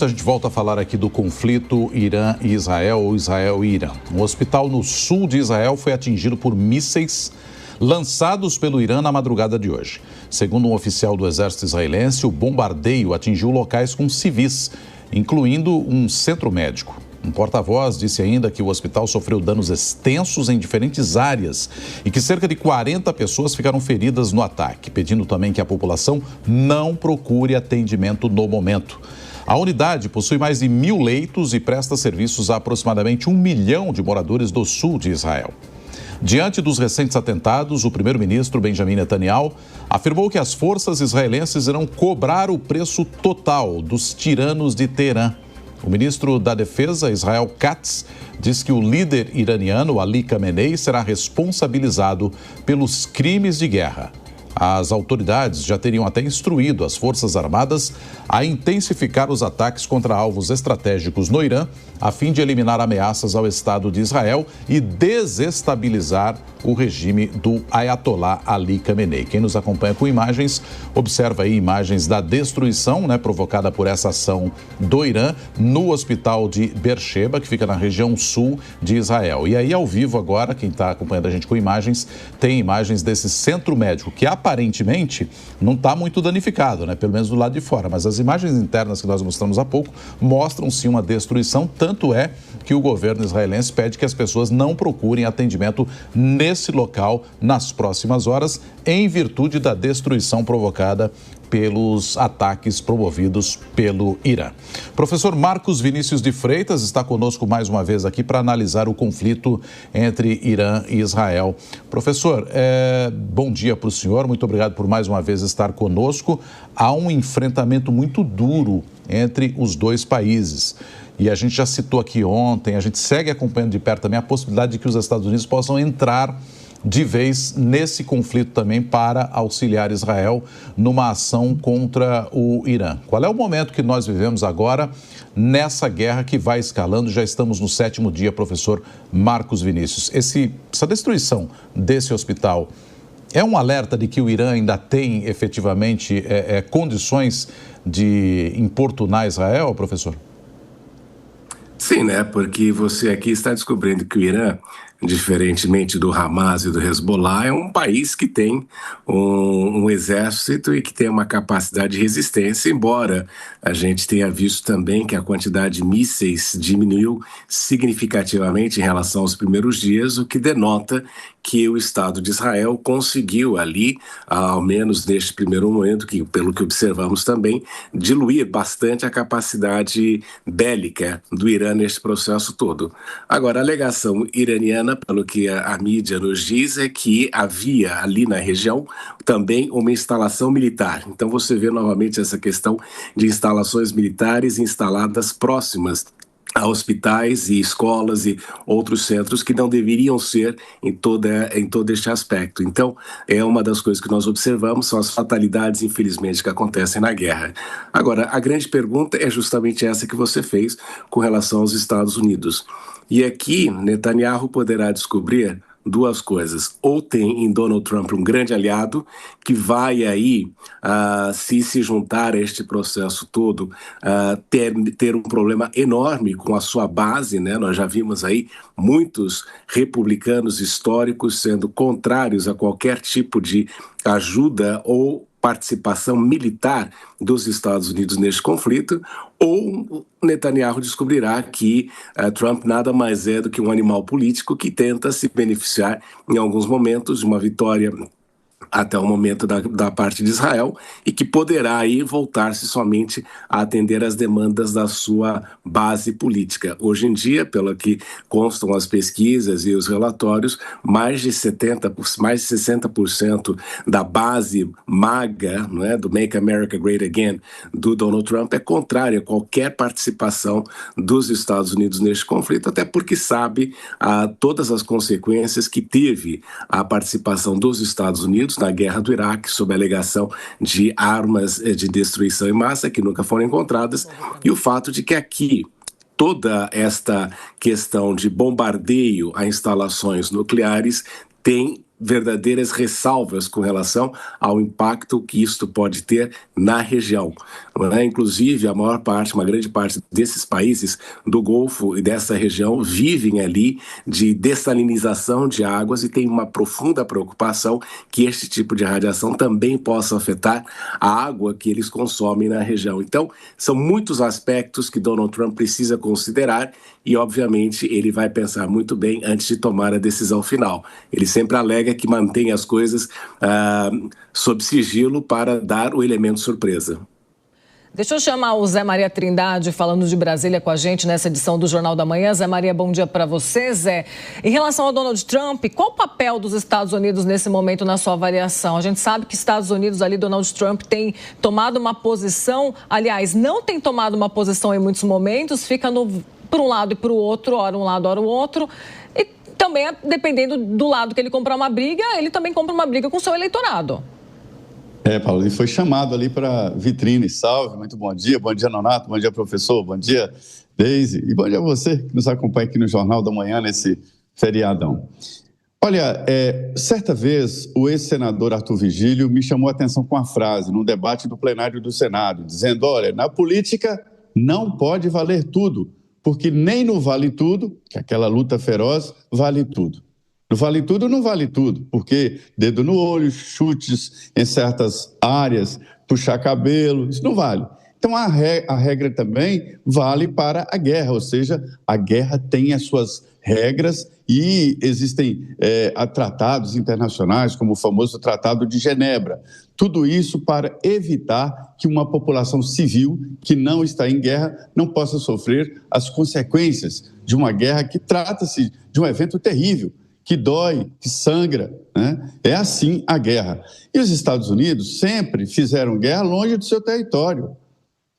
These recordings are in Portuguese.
A gente volta a falar aqui do conflito Irã e Israel, ou Israel e Irã. Um hospital no sul de Israel foi atingido por mísseis lançados pelo Irã na madrugada de hoje. Segundo um oficial do exército israelense, o bombardeio atingiu locais com civis, incluindo um centro médico. Um porta-voz disse ainda que o hospital sofreu danos extensos em diferentes áreas e que cerca de 40 pessoas ficaram feridas no ataque, pedindo também que a população não procure atendimento no momento. A unidade possui mais de 1.000 leitos e presta serviços a aproximadamente 1 milhão de moradores do sul de Israel. Diante dos recentes atentados, o primeiro-ministro Benjamin Netanyahu afirmou que as forças israelenses irão cobrar o preço total dos tiranos de Teherã. O ministro da Defesa, Israel Katz, diz que o líder iraniano Ali Khamenei será responsabilizado pelos crimes de guerra. As autoridades já teriam até instruído as Forças Armadas a intensificar os ataques contra alvos estratégicos no Irã, a fim de eliminar ameaças ao Estado de Israel e desestabilizar o regime do Ayatollah Ali Khamenei. Quem nos acompanha com imagens, observa aí imagens da destruição, provocada por essa ação do Irã no hospital de Beersheba, que fica na região sul de Israel. E aí, ao vivo agora, quem está acompanhando a gente com imagens, tem imagens desse centro médico, que aparentemente não está muito danificado, pelo menos do lado de fora, mas as imagens internas que nós mostramos há pouco mostram sim uma destruição, tanto é que o governo israelense pede que as pessoas não procurem atendimento nesse local nas próximas horas, em virtude da destruição provocada pelos ataques promovidos pelo Irã. Professor Marcos Vinícius de Freitas está conosco mais uma vez aqui para analisar o conflito entre Irã e Israel. Professor, bom dia para o senhor, muito obrigado por mais uma vez estar conosco. Há um enfrentamento muito duro entre os dois países. E a gente já citou aqui ontem, a gente segue acompanhando de perto também a possibilidade de que os Estados Unidos possam entrar de vez nesse conflito também para auxiliar Israel numa ação contra o Irã. Qual é o momento que nós vivemos agora nessa guerra que vai escalando? Já estamos no 7º dia, professor Marcos Vinícius. Essa destruição desse hospital é um alerta de que o Irã ainda tem efetivamente condições de importunar Israel, professor? Sim, porque você aqui está descobrindo que o Irã, diferentemente do Hamas e do Hezbollah, é um país que tem um exército e que tem uma capacidade de resistência, embora a gente tenha visto também que a quantidade de mísseis diminuiu significativamente em relação aos primeiros dias, o que denota que o Estado de Israel conseguiu ali, ao menos neste primeiro momento, que pelo que observamos também, diluir bastante a capacidade bélica do Irã neste processo todo. Agora, a alegação iraniana, pelo que a mídia nos diz, é que havia ali na região também uma instalação militar. Então você vê novamente essa questão de instalações militares instaladas próximas a hospitais e escolas e outros centros que não deveriam ser em todo este aspecto. Então, é uma das coisas que nós observamos, são as fatalidades, infelizmente, que acontecem na guerra. Agora, a grande pergunta é justamente essa que você fez com relação aos Estados Unidos. E aqui, Netanyahu poderá descobrir duas coisas: ou tem em Donald Trump um grande aliado que vai aí, se juntar a este processo todo, ter um problema enorme com a sua base, Nós já vimos aí muitos republicanos históricos sendo contrários a qualquer tipo de ajuda ou participação militar dos Estados Unidos neste conflito, ou Netanyahu descobrirá que Trump nada mais é do que um animal político que tenta se beneficiar em alguns momentos de uma vitória até o momento da parte de Israel, e que poderá aí voltar-se somente a atender às demandas da sua base política. Hoje em dia, pelo que constam as pesquisas e os relatórios, mais de 60% da base MAGA, do Make America Great Again, do Donald Trump, é contrária a qualquer participação dos Estados Unidos neste conflito, até porque sabe todas as consequências que teve a participação dos Estados Unidos na guerra do Iraque, sob a alegação de armas de destruição em massa que nunca foram encontradas, e o fato de que aqui toda esta questão de bombardeio a instalações nucleares tem verdadeiras ressalvas com relação ao impacto que isto pode ter na região. Inclusive, uma grande parte desses países do Golfo e dessa região vivem ali de dessalinização de águas e tem uma profunda preocupação que este tipo de radiação também possa afetar a água que eles consomem na região. Então, são muitos aspectos que Donald Trump precisa considerar e, obviamente, ele vai pensar muito bem antes de tomar a decisão final. Ele sempre alega que mantém as coisas sob sigilo para dar o elemento surpresa. Deixa eu chamar o Zé Maria Trindade, falando de Brasília com a gente nessa edição do Jornal da Manhã. Zé Maria, bom dia para você, Zé. Em relação ao Donald Trump, qual o papel dos Estados Unidos nesse momento na sua avaliação? A gente sabe que Estados Unidos ali, Donald Trump tem tomado uma posição, aliás, não tem tomado uma posição em muitos momentos, fica por um lado e por outro, ora um lado, ora o outro. E também, dependendo do lado que ele comprar uma briga, ele também compra uma briga com o seu eleitorado. Paulo, ele foi chamado ali para vitrine. Salve, muito bom dia Nonato, bom dia professor, bom dia Deise e bom dia a você que nos acompanha aqui no Jornal da Manhã nesse feriadão. Olha, certa vez o ex-senador Arthur Vigílio me chamou a atenção com uma frase num debate do plenário do Senado, dizendo, olha, na política não pode valer tudo, porque nem no vale tudo, que é aquela luta feroz, vale tudo. No vale tudo, não vale tudo, porque dedo no olho, chutes em certas áreas, puxar cabelo, isso não vale. Então, a regra também vale para a guerra, ou seja, a guerra tem as suas regras e existem tratados internacionais, como o famoso Tratado de Genebra. Tudo isso para evitar que uma população civil que não está em guerra não possa sofrer as consequências de uma guerra que trata-se de um evento terrível, que dói, que sangra, né? É assim a guerra. E os Estados Unidos sempre fizeram guerra longe do seu território.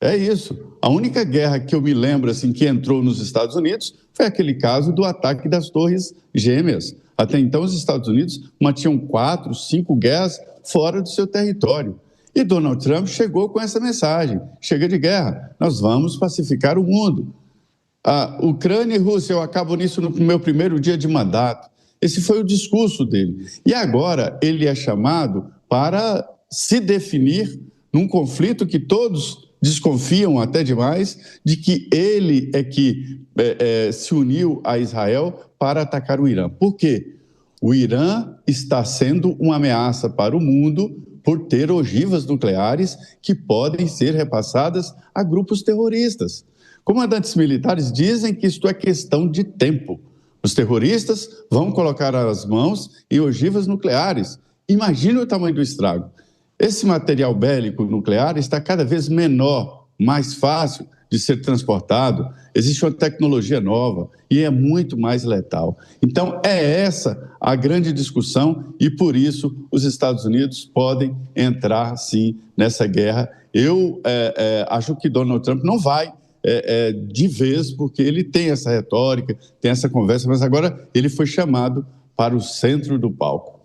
É isso. A única guerra que eu me lembro assim, que entrou nos Estados Unidos foi aquele caso do ataque das Torres Gêmeas. Até então, os Estados Unidos mantinham 4, 5 guerras fora do seu território. E Donald Trump chegou com essa mensagem. Chega de guerra, nós vamos pacificar o mundo. A Ucrânia e Rússia, eu acabo nisso no meu primeiro dia de mandato. Esse foi o discurso dele. E agora ele é chamado para se definir num conflito que todos desconfiam até demais de que ele é que se uniu a Israel para atacar o Irã. Por quê? O Irã está sendo uma ameaça para o mundo por ter ogivas nucleares que podem ser repassadas a grupos terroristas. Comandantes militares dizem que isto é questão de tempo. Os terroristas vão colocar as mãos em ogivas nucleares. Imagine o tamanho do estrago. Esse material bélico nuclear está cada vez menor, mais fácil de ser transportado. Existe uma tecnologia nova e é muito mais letal. Então, é essa a grande discussão e, por isso, os Estados Unidos podem entrar, sim, nessa guerra. Eu acho que Donald Trump não vai de vez, porque ele tem essa retórica, tem essa conversa, mas agora ele foi chamado para o centro do palco.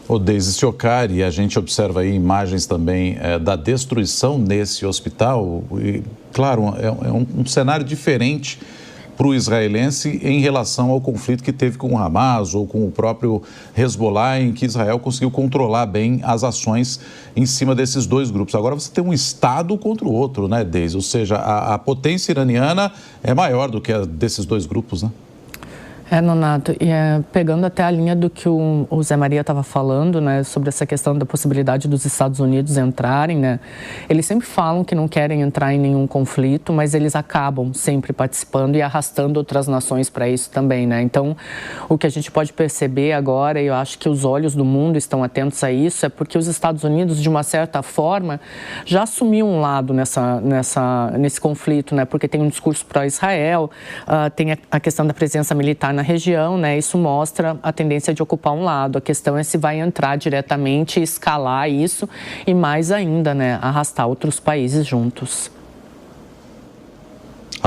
O Deise Ciocari, a gente observa aí imagens também da destruição nesse hospital e, claro, é um cenário diferente para o israelense em relação ao conflito que teve com o Hamas ou com o próprio Hezbollah, em que Israel conseguiu controlar bem as ações em cima desses dois grupos. Agora você tem um Estado contra o outro, né, Deise? Ou seja, a potência iraniana é maior do que a desses dois grupos, né? Nonato, e pegando até a linha do que o Zé Maria estava falando, né, sobre essa questão da possibilidade dos Estados Unidos entrarem, né, eles sempre falam que não querem entrar em nenhum conflito, mas eles acabam sempre participando e arrastando outras nações para isso também, né, então o que a gente pode perceber agora, e eu acho que os olhos do mundo estão atentos a isso, é porque os Estados Unidos, de uma certa forma, já assumiu um lado nesse conflito, né, porque tem um discurso pró-Israel, tem a questão da presença militar na região, né? Isso mostra a tendência de ocupar um lado. A questão é se vai entrar diretamente, escalar isso e mais ainda, né, arrastar outros países juntos.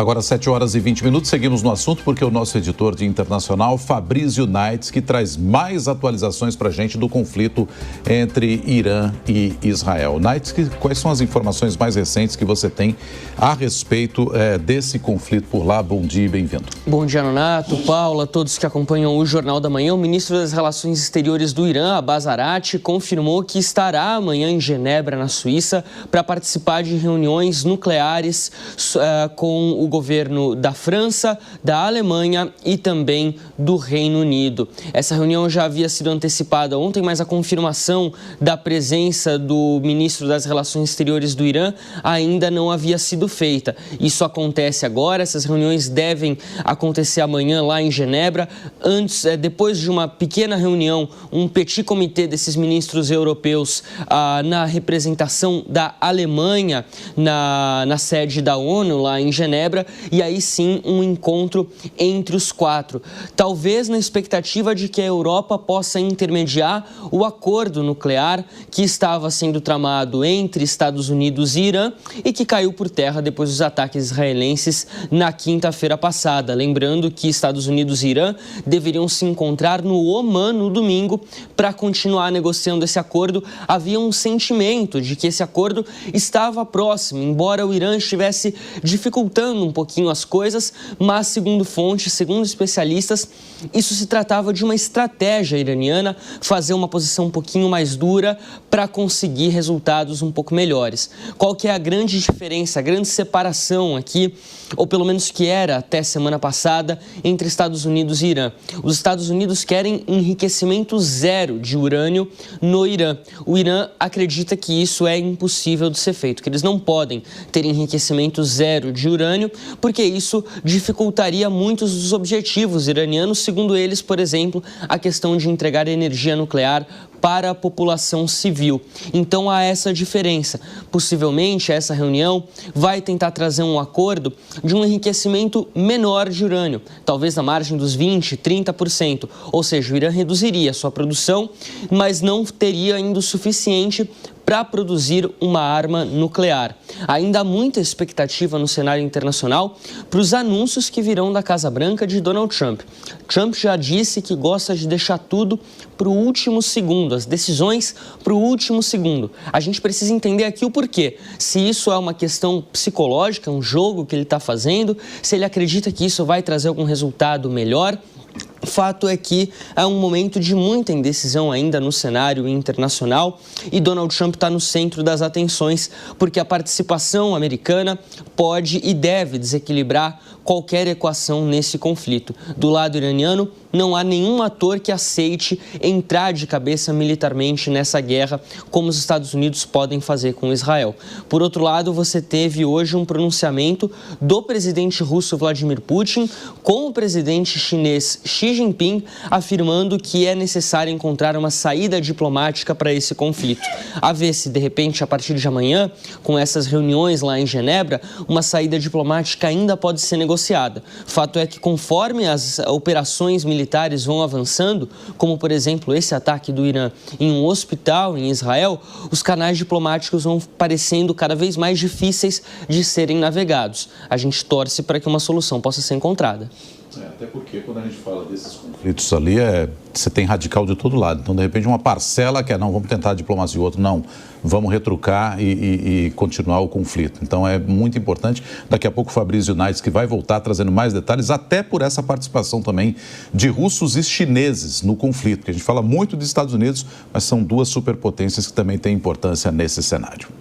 Agora 7h20, seguimos no assunto porque o nosso editor de internacional, Fabrício Naitz, que traz mais atualizações para a gente do conflito entre Irã e Israel. Naitz, quais são as informações mais recentes que você tem a respeito desse conflito por lá? Bom dia e bem-vindo. Bom dia, Nonato, Paula, todos que acompanham o Jornal da Manhã. O ministro das Relações Exteriores do Irã, Abbas Araqchi, confirmou que estará amanhã em Genebra, na Suíça, para participar de reuniões nucleares com o governo da França, da Alemanha e também do Reino Unido. Essa reunião já havia sido antecipada ontem, mas a confirmação da presença do ministro das Relações Exteriores do Irã ainda não havia sido feita. Isso acontece agora, essas reuniões devem acontecer amanhã lá em Genebra. Depois de uma pequena reunião, um petit comitê desses ministros europeus na representação da Alemanha na sede da ONU lá em Genebra, e aí sim um encontro entre os quatro. Talvez na expectativa de que a Europa possa intermediar o acordo nuclear que estava sendo tramado entre Estados Unidos e Irã e que caiu por terra depois dos ataques israelenses na quinta-feira passada. Lembrando que Estados Unidos e Irã deveriam se encontrar no Omã no domingo para continuar negociando esse acordo. Havia um sentimento de que esse acordo estava próximo, embora o Irã estivesse dificultando um pouquinho as coisas, mas segundo fontes, segundo especialistas, isso se tratava de uma estratégia iraniana, fazer uma posição um pouquinho mais dura para conseguir resultados um pouco melhores. Qual que é a grande diferença, a grande separação aqui, ou pelo menos que era até semana passada, entre Estados Unidos e Irã? Os Estados Unidos querem enriquecimento zero de urânio no Irã. O Irã acredita que isso é impossível de ser feito, que eles não podem ter enriquecimento zero de urânio, porque isso dificultaria muitos dos objetivos iranianos, segundo eles, por exemplo, a questão de entregar energia nuclear para a população civil. Então há essa diferença. Possivelmente essa reunião vai tentar trazer um acordo de um enriquecimento menor de urânio, talvez na margem dos 20%, 30%. Ou seja, o Irã reduziria a sua produção, mas não teria ainda o suficiente para produzir uma arma nuclear. Ainda há muita expectativa no cenário internacional para os anúncios que virão da Casa Branca de Donald Trump. Trump já disse que gosta de deixar tudo para o último segundo, as decisões para o último segundo. A gente precisa entender aqui o porquê. Se isso é uma questão psicológica, um jogo que ele está fazendo, se ele acredita que isso vai trazer algum resultado melhor. O fato é que é um momento de muita indecisão ainda no cenário internacional e Donald Trump está no centro das atenções porque a participação americana pode e deve desequilibrar qualquer equação nesse conflito. Do lado iraniano, não há nenhum ator que aceite entrar de cabeça militarmente nessa guerra, como os Estados Unidos podem fazer com Israel. Por outro lado, você teve hoje um pronunciamento do presidente russo Vladimir Putin com o presidente chinês Xi Jinping, afirmando que é necessário encontrar uma saída diplomática para esse conflito. A ver se, de repente, a partir de amanhã, com essas reuniões lá em Genebra, uma saída diplomática ainda pode ser negociada. Fato é que, conforme as operações militares vão avançando, como, por exemplo, esse ataque do Irã em um hospital em Israel, os canais diplomáticos vão parecendo cada vez mais difíceis de serem navegados. A gente torce para que uma solução possa ser encontrada. Até porque quando a gente fala desses conflitos ali, você tem radical de todo lado. Então, de repente, uma parcela quer, não, vamos tentar a diplomacia, e o outro, não, vamos retrucar e continuar o conflito. Então, é muito importante. Daqui a pouco, o Fabrício Naitz, que vai voltar trazendo mais detalhes, até por essa participação também de russos e chineses no conflito. Porque a gente fala muito dos Estados Unidos, mas são duas superpotências que também têm importância nesse cenário.